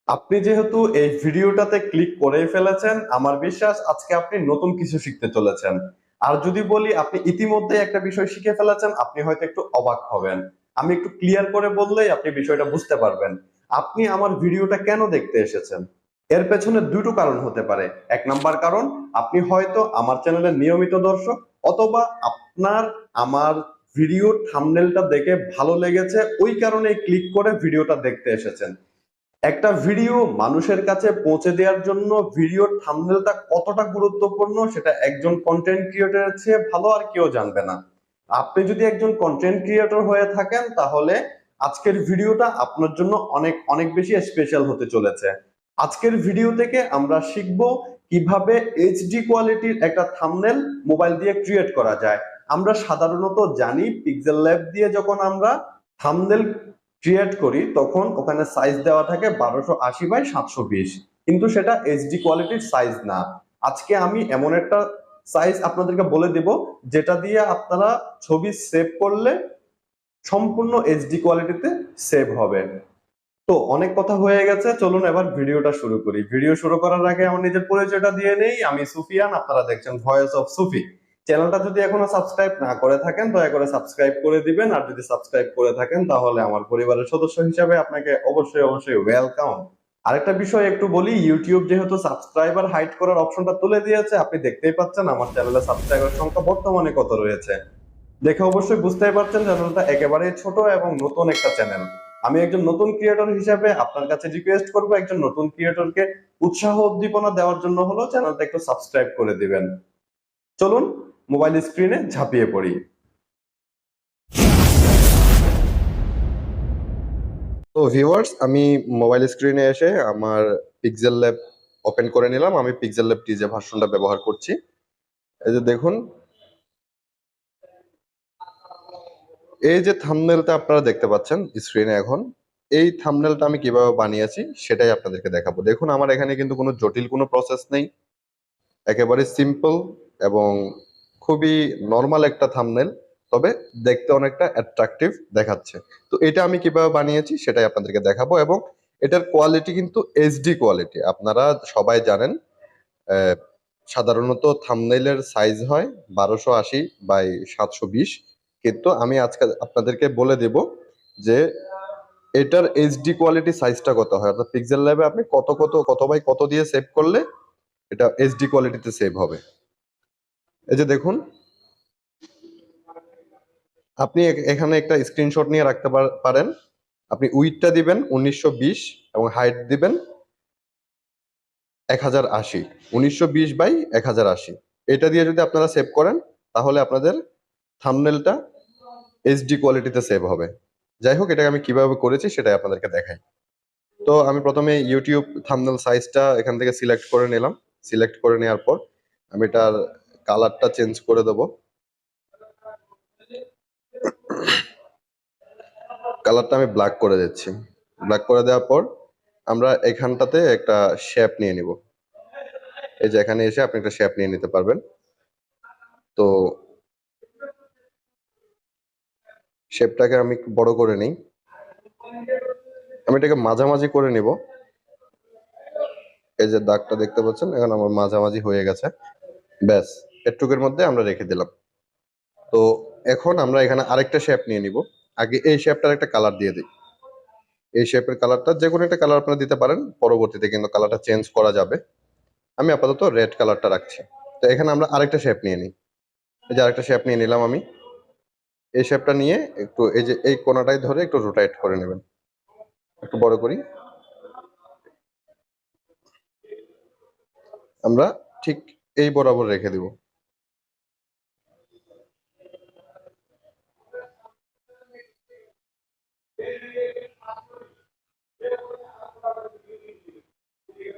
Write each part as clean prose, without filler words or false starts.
আপনি যেহেতু এই ভিডিওটাতে ক্লিক করেই ফেলেছেন, আমার বিশ্বাস আজকে আপনি নতুন কিছু শিখতে চলেছেন। আর যদি বলি আপনি ইতিমধ্যে একটা বিষয় শিখে ফেলেছেন, আপনি হয়তো একটু অবাক হবেন। আমি একটু ক্লিয়ার করে বললেই আপনি বিষয়টা বুঝতে পারবেন। আপনি আমার ভিডিওটা কেন দেখতে এসেছেন? এর পেছনে দুটো কারণ হতে পারে। এক নাম্বার কারণ, আপনি হয়তো আমার চ্যানেলের নিয়মিত দর্শক, অথবা আপনার আমার ভিডিওর থাম্বনেলটা দেখে ভালো লেগেছে, ওই কারণে ক্লিক করে ভিডিওটা দেখতে এসেছেন। একটা ভিডিও মানুষের কাছে পৌঁছে দেওয়ার জন্য ভিডিওর থাম্বনেলটা কতটা গুরুত্বপূর্ণ সেটা একজন কন্টেন্ট ক্রিয়েটরের চেয়ে ভালো আর কেউ জানবে না। আপনি যদি একজন কন্টেন্ট ক্রিয়েটর হয়ে থাকেন, তাহলে আজকের ভিডিওটা আপনার জন্য অনেক অনেক বেশি স্পেশাল হতে চলেছে। আজকের ভিডিও থেকে আমরা শিখব কিভাবে এইচডি কোয়ালিটির একটা থাম্বনেল মোবাইল দিয়ে ক্রিয়েট করা যায়। আমরা সাধারণত জানি পিক্সেল ল্যাব দিয়ে যখন আমরা থাম্বনেল ক্রিয়েট করি তখন ওখানে সাইজ দেওয়া থাকে 1280 বাই 720, কিন্তু সেটা এইচডি কোয়ালিটির সাইজ না। আজকে আমি এমন একটা সাইজ আপনাদেরকে বলে দেব যেটা দিয়ে আপনারা ছবি সেভ করলে সম্পূর্ণ এইচডি কোয়ালিটিতে সেভ হবে। তো অনেক কথা হয়ে গেছে, চলুন এবার ভিডিওটা শুরু করি। ভিডিও শুরু করার আগে আমার নিজের পরিচয়টা দিয়ে নেই। আমি সুফিয়ান, আপনারা দেখছেন ভয়েস অফ সুফি। চ্যানেলটা যদি এখনো সাবস্ক্রাইব না করে থাকেন দয়া করে সাবস্ক্রাইব করে দিবেন, আর যদি সাবস্ক্রাইব করে থাকেন তাহলে আমার পরিবারের সদস্য হিসেবে আপনাকে অবশ্যই অবশ্যই ওয়েলকাম। আরেকটা বিষয় একটু বলি, ইউটিউব যেহেতু সাবস্ক্রাইবার হাইড করার অপশনটা তুলে দিয়েছে, আপনি দেখতেই পাচ্ছেন আমার চ্যানেলে সাবস্ক্রাইবার সংখ্যা বর্তমানে কত রয়েছে। দেখে অবশ্যই বুঝতেই পারছেন চ্যানেলটা একেবারে ছোট এবং নতুন একটা চ্যানেল। আমি একজন নতুন ক্রিয়েটর হিসেবে আপনার কাছে রিকোয়েস্ট করবো, একজন নতুন ক্রিয়েটরকে উৎসাহ উদ্দীপনা দেওয়ার জন্য হলো চ্যানেলটা একটু সাবস্ক্রাইব করে দিবেন। চলুন মোবাইল স্ক্রিনে ঝাঁপিয়ে পড়ি। তো ভিউয়ার্স, আমি মোবাইল স্ক্রিনে এসে আমার পিক্সেল ল্যাব ওপেন করে নিলাম। আমি পিক্সেল ল্যাব টিজে ভার্সনটা ব্যবহার করছি। এই যে দেখুন, এই যে থাম্বনেলটা আপনারা দেখতে পাচ্ছেন স্ক্রিনে এখন, এই থাম্বনেলটা আমি কিভাবে বানিয়েছি সেটাই আপনাদেরকে দেখাবো। দেখুন, আমার এখানে কিন্তু কোনো জটিল কোনো প্রসেস নেই, একেবারে সিম্পল এবং খুবই নর্মাল একটা থাম্বনেল, তবে দেখতে অনেকটা অ্যাট্রাকটিভ দেখাচ্ছে। তো এটা আমি কিভাবে বানিয়েছি সেটাই আপনাদেরকে দেখাবো, এবং এটার কোয়ালিটি কিন্তু এইচডি কোয়ালিটি। আপনারা সবাই জানেন আহ, সাধারণত থাম্বনেইলের সাইজ হয় 1280 বাই 720, কিন্তু আমি আজকে আপনাদেরকে বলে দেব যে এটার এইচডি কোয়ালিটি সাইজটা কত হয়, অর্থাৎ পিক্সেল ল্যাবে আপনি কত কত কত বাই কত দিয়ে সেভ করলে এটা এইচডি কোয়ালিটিতে সেভ হবে। এই যে দেখুন, আপনি এখানে একটা স্ক্রিনশট নিয়ে রাখতে পারেন। আপনি উইডথটা দিবেন 1920 এবং হাইট দিবেন 1080, 1920 বাই 1080। এটা দিয়ে যদি আপনারা সেভ করেন তাহলে আপনাদের থাম্বনেলটা এইচডি কোয়ালিটিতে সেভ হবে। যাই হোক, এটাকে আমি কিভাবে করেছি সেটাই আপনাদেরকে দেখাই। তো আমি প্রথমে ইউটিউব থাম্বনেল সাইজটা এখান থেকে সিলেক্ট করে নিলাম। সিলেক্ট করে নেওয়ার পর আমি এটার কালারটা চেঞ্জ করে দেব। কালারটা আমি ব্ল্যাক করে দিচ্ছি। ব্ল্যাক করে দেওয়ার পর আমরা এখানটাতে একটা শেপ নিয়ে নিব। এই যে এখানে এসে আপনি একটা শেপ নিয়ে নিতে পারবেন। তো শেপটাকে আমি একটু বড় করে নিই। আমি এটাকে মাঝামাঝি করে নিব। এই যে দাগটা দেখতে পাচ্ছেন, এখন আমার মাঝামাঝি হয়ে গেছে। ব্যাস, এটুকুর মধ্যে আমরা রেখে দিলাম। তো এখন আমরা এখানে আরেকটা শেপ নিয়ে নিব। আগে এই শেপটার একটা কালার দিয়ে দিই। এই শেপের কালারটা যে কোনো একটা কালার আপনারা দিতে পারেন, পরবর্তীতে কিন্তু কালারটা চেঞ্জ করা যাবে। আমি আপাতত রেড কালারটা রাখছি। তো এখানে আমরা আরেকটা শেপ নিয়ে নিই। এই যে আরেকটা শেপ নিয়ে নিলাম আমি। এই শেপটা নিয়ে একটু এই যে এই কোণাটায় ধরে একটু রোটেট করে নেবেন। একটু বড় করি। আমরা ঠিক এই বরাবর রেখে দিব।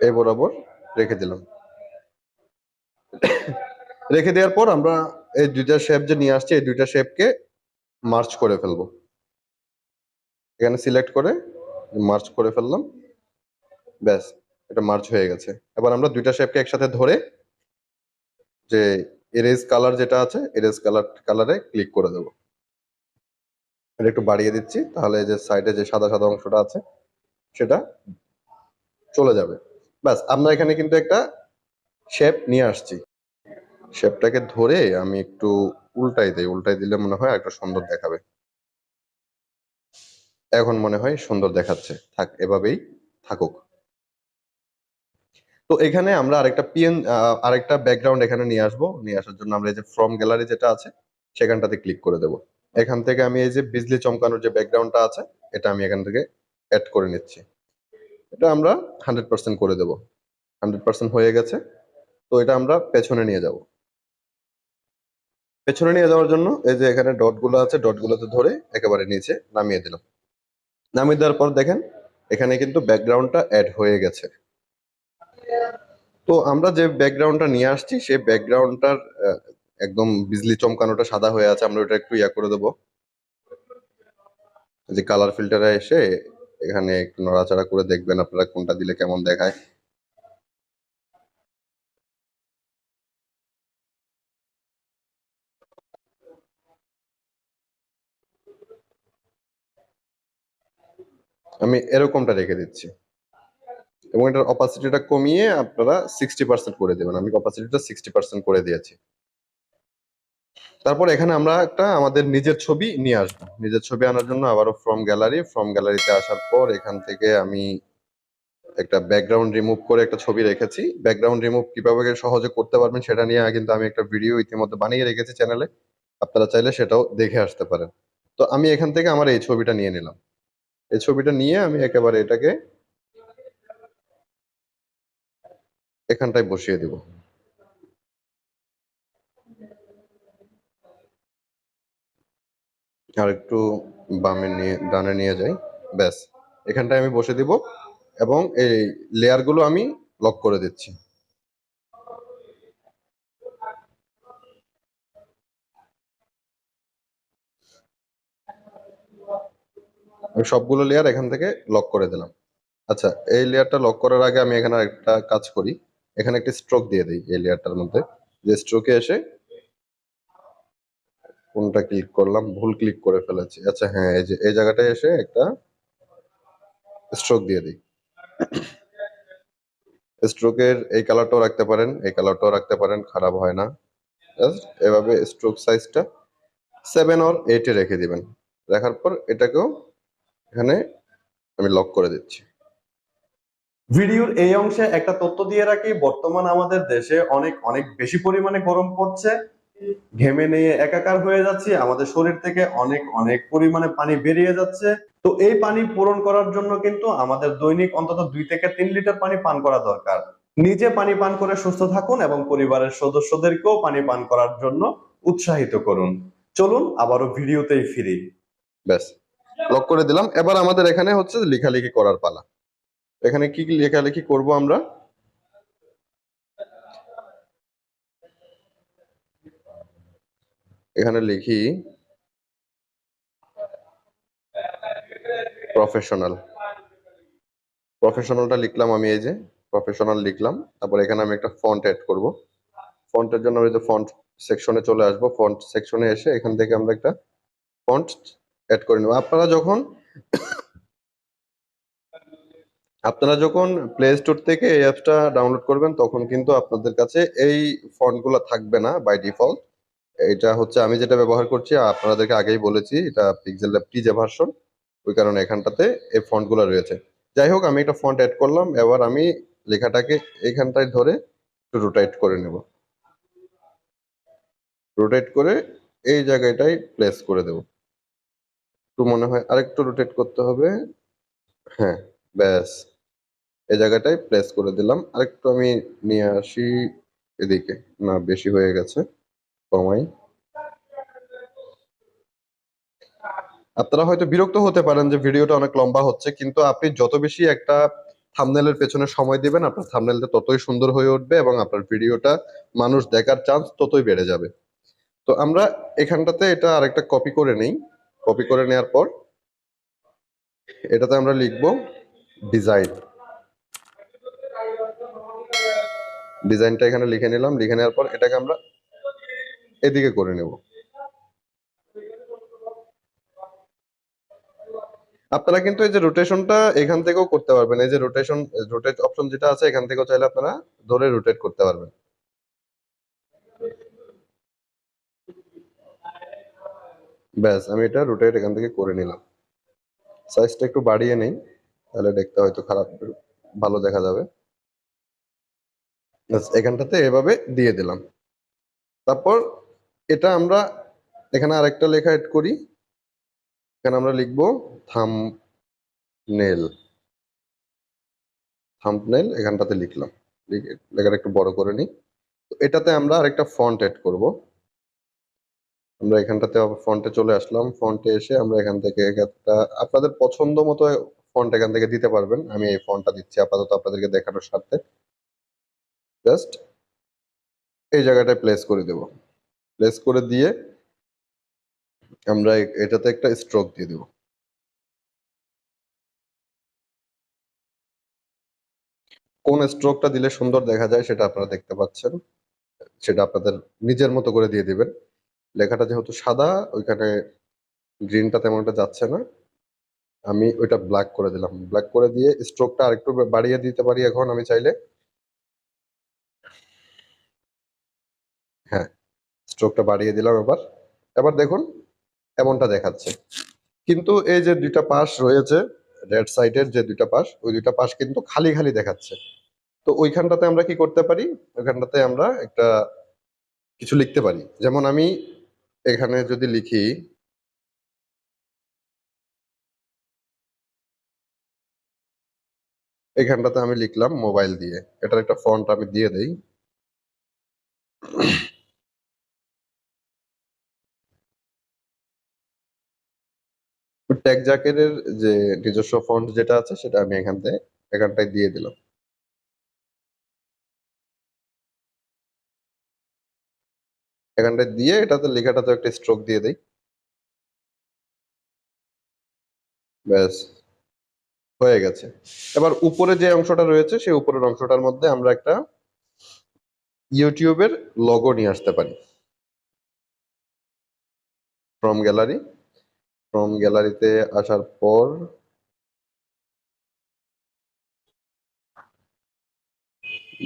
এই বরাবর রেখে দিলাম। রেখে দেওয়ার পর আমরা এই দুইটা শেপ যে নিয়ে আসছি, এই দুইটা শেপকে মার্চ করে ফেলবো। এখানে সিলেক্ট করে মার্চ করে ফেললাম। ব্যাস, এটা মার্চ হয়ে গেছে। এবার আমরা দুইটা শেপকে একসাথে ধরে যে এরেজ কালার যেটা আছে, এরেজ কালারে ক্লিক করে দেবো। এটা একটু বাড়িয়ে দিচ্ছি, তাহলে যে সাইডে যে সাদা সাদা অংশটা আছে সেটা চলে যাবে। ব্যাস, আমরা এখানে কিন্তু একটা শেপ নিয়ে আসছি। শেপটাকে ধরে আমি একটু উল্টাই দেই, উল্টাই দিলে মনে হয় একটা সুন্দর দেখাবে। এখন মনে হয় সুন্দর দেখাচ্ছে, থাক, এভাবেই থাকুক। তো এখানে আমরা আরেকটা ব্যাকগ্রাউন্ড এখানে নিয়ে আসবো। নিয়ে আসার জন্য আমরা এই যে ফ্রম গ্যালারি যেটা আছে সেখানটাতে ক্লিক করে দেব। এখান থেকে আমি এই যে বিজলি চমকানোর যে ব্যাকগ্রাউন্ডটা আছে এটা আমি এখান থেকে অ্যাড করে নিচ্ছি। এটা আমরা 100% করে দেব। 100% হয়ে গেছে। তো এটা আমরা পেছনে নিয়ে যাব। পেছনে নিয়ে যাওয়ার জন্য এই যে এখানে ডট গুলো আছে, ডট গুলোতে ধরে একেবারে নিচে নামিয়ে দিলাম। নামিয়ে দেওয়ার পর দেখেন এখানে কিন্তু ব্যাকগ্রাউন্ডটা অ্যাড হয়ে গেছে। তো আমরা যে ব্যাকগ্রাউন্ডটা নিয়ে আসছি সেই ব্যাকগ্রাউন্ডটার একদম বিজলি চমকানোটা সাদা হয়ে আছে, আমরা ওটা একটু ইয়া করে দেবো। যে কালার ফিল্টারে এসে এখানে একটু নড়াচড়া করে দেখবেন আপনারা কোনটা দিলে কেমন দেখায়। আমি এরকমটা রেখে দিচ্ছি এবং এটার অপাসিটিটা কমিয়ে আপনারা 60% করে দেবেন। আমি অপাসিটিটা 60% করে দিয়েছি। তারপর এখানে আমরা একটা আমাদের নিজের ছবি নিয়ে আসবো। নিজের ছবি আনার জন্য আবারও ফ্রম গ্যালারিতে আসার পর এখান থেকে আমি একটা ব্যাকগ্রাউন্ড রিমুভ করে একটা ছবি রেখেছি। ব্যাকগ্রাউন্ড রিমুভ কিভাবে সহজে করতে পারবেন সেটা নিয়ে কিন্তু আমি একটা ভিডিও ইতিমধ্যে বানিয়ে রেখেছি চ্যানেলে, আপনারা চাইলে সেটাও দেখে আসতে পারেন। তো আমি এখান থেকে আমার এই ছবিটা নিয়ে নিলাম। এই ছবিটা নিয়ে আমি একেবারে এটাকে এখানটায় বসিয়ে দিব। আর একটু ডানে নিয়ে যাই। ব্যাস, এখানটায় আমি বসে দিব এবং এই লেয়ার গুলো আমি লক করে দিচ্ছি। আমি সবগুলো লেয়ার এখান থেকে লক করে দিলাম। আচ্ছা, এই লেয়ারটা লক করার আগে আমি এখানে একটা কাজ করি। এখানে একটি স্ট্রোক দিয়ে দিই এই লেয়ারটার মধ্যে। যে স্ট্রোকে এসে কোনটা ক্লিক করলাম, ভুল ক্লিক করে ফেলেছি। আচ্ছা হ্যাঁ, এই যে এই জায়গাটায় এসে একটা স্ট্রোক দিয়ে দিই। স্ট্রোকের এই কালারটাও রাখতে পারেন, এই কালারটাও রাখতে পারেন, খারাপ হয় না। জাস্ট এভাবে স্ট্রোক সাইজটা 7 or 8 রেখে দিবেন। রাখার পর এটাকেও এখানে আমি লক করে দিচ্ছি। ভিডিওর এই অংশে একটা তথ্য দিয়ে রাখি, বর্তমান আমাদের দেশে অনেক অনেক বেশি পরিমাণে গরম পড়ছে। ঘেমে নিয়ে একাকার হয়ে যাচ্ছি, আমাদের শরীর থেকে অনেক অনেক পরিমাণে পানি বেরিয়ে যাচ্ছে। তো এই পানি পূরণ করার জন্য কিন্তু আমাদের দৈনিক অন্তত 2 থেকে 3 লিটার পানি পান করা দরকার। নিজে পানি পান করে সুস্থ থাকুন এবং পরিবারের সদস্যদেরকেও পানি পান করার জন্য উৎসাহিত করুন। চলুন আবারও ভিডিওতেই ফিরি। ব্যাস, লক করে দিলাম। এবার আমাদের এখানে হচ্ছে লেখালেখি করার পালা। এখানে কি লেখালেখি করব আমরা? এখানে লিখি প্রফেশনাল। প্রফেশনালটা লিখলাম আমি, এই যে প্রফেশনাল লিখলাম। তারপর এখানে আমি একটা ফন্ট অ্যাড করব। ফন্টের জন্য আমি যে ফন্ট সেকশনে চলে আসব। ফন্ট সেকশনে এসে এখান থেকে আমরা একটা ফন্ট অ্যাড করে নেব। আপনারা যখন প্লে স্টোর থেকে এই অ্যাপসটা ডাউনলোড করবেন তখন কিন্তু আপনাদের কাছে এই ফন্টগুলো থাকবে না বাই ডিফল্ট। এটা হচ্ছে আমি যেটা ব্যবহার করছি, আপনাদেরকে আগেই বলেছি, এটা পিক্সেল ল্যাব টি যে ভার্সন, ওই কারণে এখানটাতে এই ফন্টগুলো রয়েছে। যাই হোক, আমি একটা ফন্ট অ্যাড করলাম। এবার আমি লেখাটাকে এখানটায় ধরে একটু রোটেট করে নেব। রোটেট করে এই জায়গাটায় প্লেস করে দেব। একটু মনে হয় আরেকটু রোটেট করতে হবে। হ্যাঁ, ব্যাস, এই জায়গাটায় প্লেস করে দিলাম। আরেকটু আমি নিয়ে আসি এদিকে। না, বেশি হয়ে গেছে, কমাই। আপনারা হয়তো বিরক্ত হতে পারেন যে ভিডিওটা অনেক লম্বা হচ্ছে, কিন্তু আপনি যত বেশি একটা থাম্বনেলের পেছনে সময় দিবেন আপনার থাম্বনেলটা ততই সুন্দর হয়ে উঠবে এবং আপনার ভিডিওটা মানুষ দেখার চান্স ততই বেড়ে যাবে। তো আমরা এখানটাতে এটা আরেকটা কপি করে নেই। কপি করে নেওয়ার পর এটাতে আমরা লিখব ডিজাইন। ডিজাইনটা এখানে লিখে নিলাম। লিখে নেওয়ার পর এটাকে আমরা এদিকে করে নেব। আপনারা কিন্তু এই যে রোটেশনটা এখান থেকেও করতে পারবেন, এই যে রোটেট অপশন যেটা আছে এখান থেকেও চাইলে আপনারা ধরে রোটেট করতে পারবেন। ব্যাস আমি এটা রোটেট এখান থেকে করে নিলাম। সাইজটা একটু বাড়িয়ে নেই, তাহলে দেখতে হয়তো খারাপ, ভালো দেখা যাবে। ব্যাস এখানটাতে এভাবে দিয়ে দিলাম। তারপর এটা আমরা এখানে আরেকটা লেখা এড করি। এখানে আমরা লিখবো থাম্বনেল। থাম্বনেল এখানটাতে লিখলাম, লেখাটা একটু বড় করে নিই। তো এটাতে আমরা আরেকটা ফন্ট এড করব। আমরা এখানটাতে ফন্টে চলে আসলাম, ফন্টে এসে আমরা এখান থেকে একটা আপনাদের পছন্দ মতো ফন্ট এখান থেকে দিতে পারবেন। আমি এই ফন্টটা দিচ্ছি আপাতত আপনাদেরকে দেখানোর স্বার্থে। জাস্ট এই জায়গাটায় প্লেস করে দেব। প্লেস করে দিয়ে আমরা এটাতে একটা স্ট্রোক দিয়ে দেব। কোন স্ট্রোকটা দিলে সুন্দর দেখা যায় সেটা আপনারা দেখতে পাচ্ছেন, সেটা আপনাদের নিজের মতো করে দিয়ে দিবেন। লেখাটা যেহেতু সাদা, ওইখানে গ্রিনটা তেমন একটা যাচ্ছে না, আমি ওইটা ব্ল্যাক করে দিলাম। ব্ল্যাক করে দিয়ে স্ট্রোকটা আরেকটু বাড়িয়ে দিতে পারি এখন আমি চাইলে। হ্যাঁ, স্ট্রোকটা বাড়িয়ে দিলাম। এবার এবার দেখুন এমনটা দেখাচ্ছে। কিন্তু এই যে দুইটা পাশ রয়েছে, রেড সাইডের যে দুইটা পাশ, ওই দুইটা পাশ কিন্তু খালি খালি দেখাচ্ছে। তো ওইখানটাতে আমরা কি করতে পারি, ওইখানটাতে আমরা একটা কিছু লিখতে পারি। যেমন আমি এখানে যদি লিখি, এখানটাতে আমি লিখলাম মোবাইল দিয়ে, এটার একটা ফন্ট আমি দিয়ে দেই। ট্যাগ জ্যাকেটের যে নিজস্ব ফন্ট যেটা আছে সেটা আমি এখানটায় দিয়ে দিলাম। এখানটায় দিয়ে এটাতে লেখাটাতে একটা স্ট্রোক দিয়ে দেই। ব্যাস হয়ে গেছে। এবার উপরে যে অংশটা রয়েছে সেই উপরের অংশটার মধ্যে আমরা একটা ইউটিউবের লোগো নিয়ে আসতে পারি। ফ্রম গ্যালারি, ফ্রম গ্যালারিতে আসার পর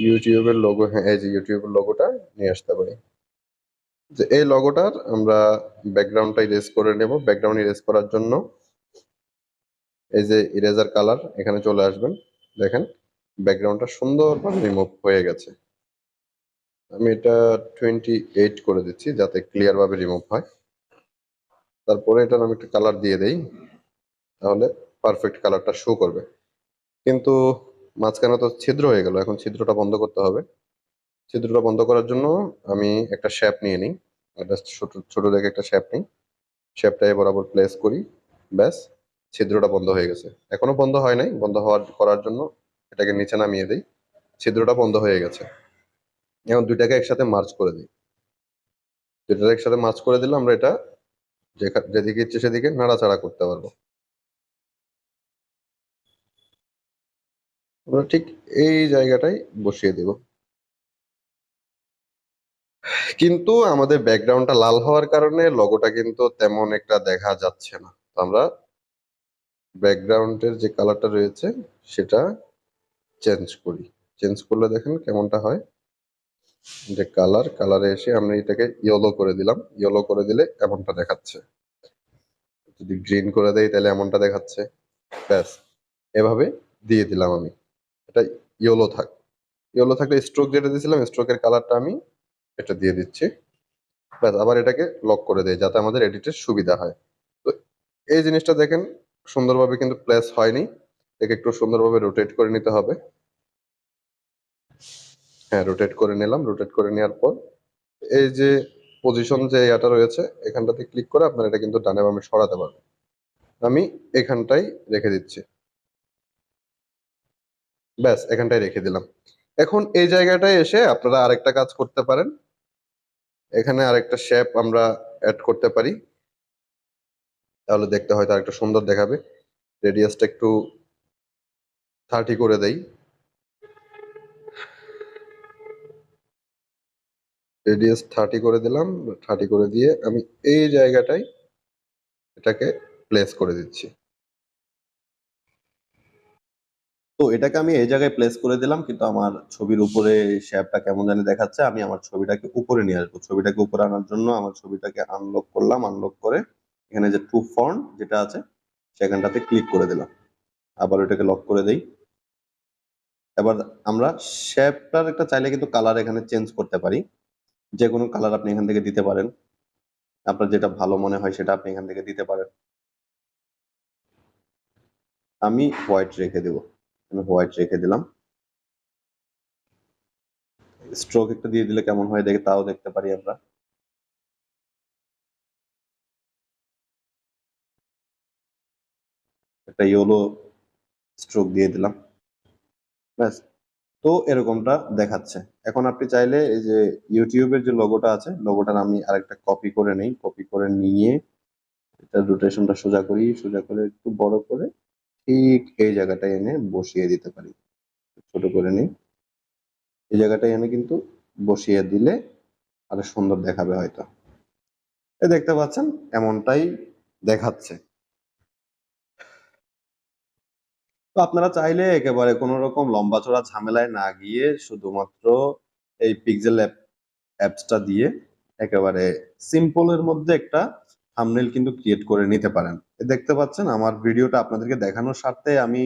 ইউটিউবের লোগো, হ্যাঁ এই যে ইউটিউবের লোগোটা নিয়ে আসতে পারি। যে এই লোগোটার আমরা ব্যাকগ্রাউন্ডটা ইরেজ করে নেব। ব্যাকগ্রাউন্ড ইরেজ করার জন্য এই যে ইরেজার কালার, এখানে চলে আসবেন। দেখেন ব্যাকগ্রাউন্ডটা সুন্দরভাবে রিমুভ হয়ে গেছে। আমি এটা 28 করে দিচ্ছি যাতে ক্লিয়ার ভাবে রিমুভ হয়। তারপরে এটার আমি একটা কালার দিয়ে দেই, তাহলে পারফেক্ট কালারটা শো করবে। কিন্তু মাঝখানে তো ছিদ্র হয়ে গেল, এখন ছিদ্রটা বন্ধ করতে হবে। ছিদ্রটা বন্ধ করার জন্য আমি একটা শেপ নিয়ে নিই, একটা ছোট ছোট দেখে একটা শেপ নিই। শেপটাকে বরাবর প্লেস করি। ব্যাস, ছিদ্রটা বন্ধ হয়ে গেছে। এখনো বন্ধ হয় নাই, বন্ধ করার জন্য এটাকে নিচে নামিয়ে দিই। ছিদ্রটা বন্ধ হয়ে গেছে। এখন দুইটাকে একসাথে মার্জ করে দিই। দুইটাকে একসাথে মার্জ করে দিলে আমরা এটা যেদিকে ইচ্ছে সেদিকে নাড়াচাড়া করতে পারবো। আমরা ঠিক এই জায়গাটাই বসিয়ে দিব। কিন্তু আমাদের ব্যাকগ্রাউন্ডটা লাল হওয়ার কারণে লগোটা কিন্তু তেমন একটা দেখা যাচ্ছে না। তো আমরা ব্যাকগ্রাউন্ডের যে কালারটা রয়েছে সেটা চেঞ্জ করি। চেঞ্জ করলে দেখেন কেমনটা হয়। যে কালারে এসে আমরা এটাকে ইয়েলো করে দিলাম। ইয়েলো করে দিলে এমনটা দেখাচ্ছে। যদি গ্রিন করে দেই তাহলে এমনটা দেখাচ্ছে। ব্যাস এভাবে দিয়ে দিলাম আমি। এটা ইয়েলো থাক। ইয়েলো থাকলে স্ট্রোক যেটা দিয়েছিলাম স্ট্রোকের কালারটা আমি এটা দিয়ে দিচ্ছি। ব্যাস আবার এটাকে লক করে দেয় যাতে আমাদের এডিটের সুবিধা হয়। তো এই জিনিসটা দেখেন সুন্দরভাবে কিন্তু প্লেস হয়নি, এটাকে একটু সুন্দরভাবে রোটেট করে নিতে হবে। হ্যাঁ, রোটেট করে নিলাম। রোটেট করে নেওয়ার পর এই যে পজিশন যে ইয়াটা রয়েছে এখানটাতে ক্লিক করে আপনারা এটা কিন্তু ডানে বামে সরাতে পারবেন। আমি এখানটাই রেখে দিচ্ছি। ব্যাস এখানটায় রেখে দিলাম। এখন এই জায়গাটায় এসে আপনারা আরেকটা কাজ করতে পারেন। এখানে আরেকটা শেপ আমরা অ্যাড করতে পারি, তাহলে দেখতে হয়তো আরেকটা সুন্দর দেখাবে। রেডিয়াসটা একটু 30 করে দেই। রেডিয়াস 30 করে দিলাম। 30 করে দিয়ে আমি এই জায়গাটায় এটাকে প্লেস করে দিচ্ছি। তো এটাকে আমি এই জায়গায় প্লেস করে দিলাম, কিন্তু আমার ছবির উপরে শেপটা কেমন জানি দেখাচ্ছে। আমি আমার ছবিটাকে উপরে নিয়ে আসবো। ছবিটাকে উপরে আনার জন্য আমার ছবিটাকে আনলক করলাম, আনলক করে এখানে যে টু ফন্ট যেটা আছে সেখানটাতে ক্লিক করে দিলাম, আবার ওটাকে লক করে দেই। এবার আমরা শেপটার একটা চাইলে কিন্তু কালার এখানে চেঞ্জ করতে পারি, যে কোনো কালার আপনি এখান থেকে দিতে পারেন, আপনার যেটা ভালো মনে হয় সেটা আপনি এখান থেকে দিতে পারেন। আমি হোয়াইট রেখে দেব, আমি হোয়াইট রেখে দিলাম। স্ট্রোক একটা দিয়ে দিলে কেমন হয় দেখে তাও দেখতে পারি আমরা। একটা ইয়েলো স্ট্রোক দিয়ে দিলাম, ব্যাস। তো এরকমটা দেখাচ্ছে। এখন আপনি চাইলে এই যে ইউটিউবের যে লোগোটা আছে, লোগোটার আমি আরেকটা কপি করে নেই, কপি করে নিয়ে এটা রোটেশনটা সোজা করি, সোজা করে একটু বড় করে ঠিক এই জায়গাটায় এনে বসিয়ে দিতে পারি। ছোট করে নিই, এই জায়গাটায় এনে কিন্তু বসিয়ে দিলে আরো সুন্দর দেখাবে হয়তো। এই দেখতে পাচ্ছেন এমনটাই দেখাচ্ছে। তো আপনারা চাইলে একেবারে কোনো রকম লম্বা চড়া ঝামেলায় না গিয়ে শুধুমাত্র এই পিক্সেল অ্যাপসটা দিয়ে একেবারে সিম্পলের মধ্যে একটা থাম্বনেল কিন্তু ক্রিয়েট করে নিতে পারেন। দেখতে পাচ্ছেন আমার ভিডিওটা আপনাদেরকে দেখানোর স্বার্থে আমি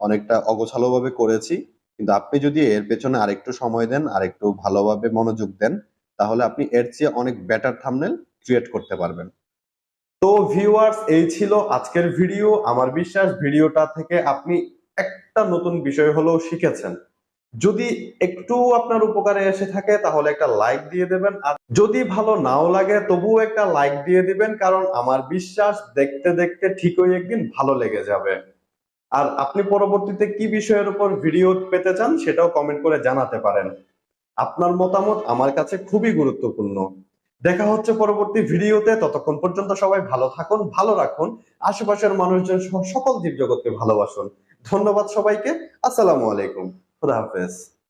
অনেকটা অগোছালোভাবে করেছি, কিন্তু আপনি যদি এর পেছনে আরেকটু সময় দেন, আরেকটু ভালোভাবে মনোযোগ দেন, তাহলে আপনি এর চেয়ে অনেক বেটার থাম্বনেল ক্রিয়েট করতে পারবেন। তো ভিউয়ার্স, এই ছিল আজকের ভিডিও। আমার বিশ্বাস ভিডিওটা থেকে আপনি একটা নতুন বিষয় হলেও শিখেছেন। যদি একটু আপনার উপকারে এসে থাকে তাহলে একটা লাইক দিয়ে দেবেন, আর যদি ভালো নাও লাগে তবুও একটা লাইক দিয়ে দিবেন, কারণ আমার বিশ্বাস দেখতে দেখতে ঠিকই একদিন ভালো লেগে যাবে। আর আপনি পরবর্তীতে কি বিষয়ের উপর ভিডিও পেতে চান সেটাও কমেন্ট করে জানাতে পারেন। আপনার মতামত আমার কাছে খুবই গুরুত্বপূর্ণ। দেখা হচ্ছে পরবর্তী ভিডিওতে। ততক্ষণ পর্যন্ত সবাই ভালো থাকুন, ভালো রাখুন, আশেপাশের মানুষজন সহ সকল জীবজগৎকে ভালোবাসুন। ধন্যবাদ সবাইকে। আসসালামু আলাইকুম। খুদা হাফেজ।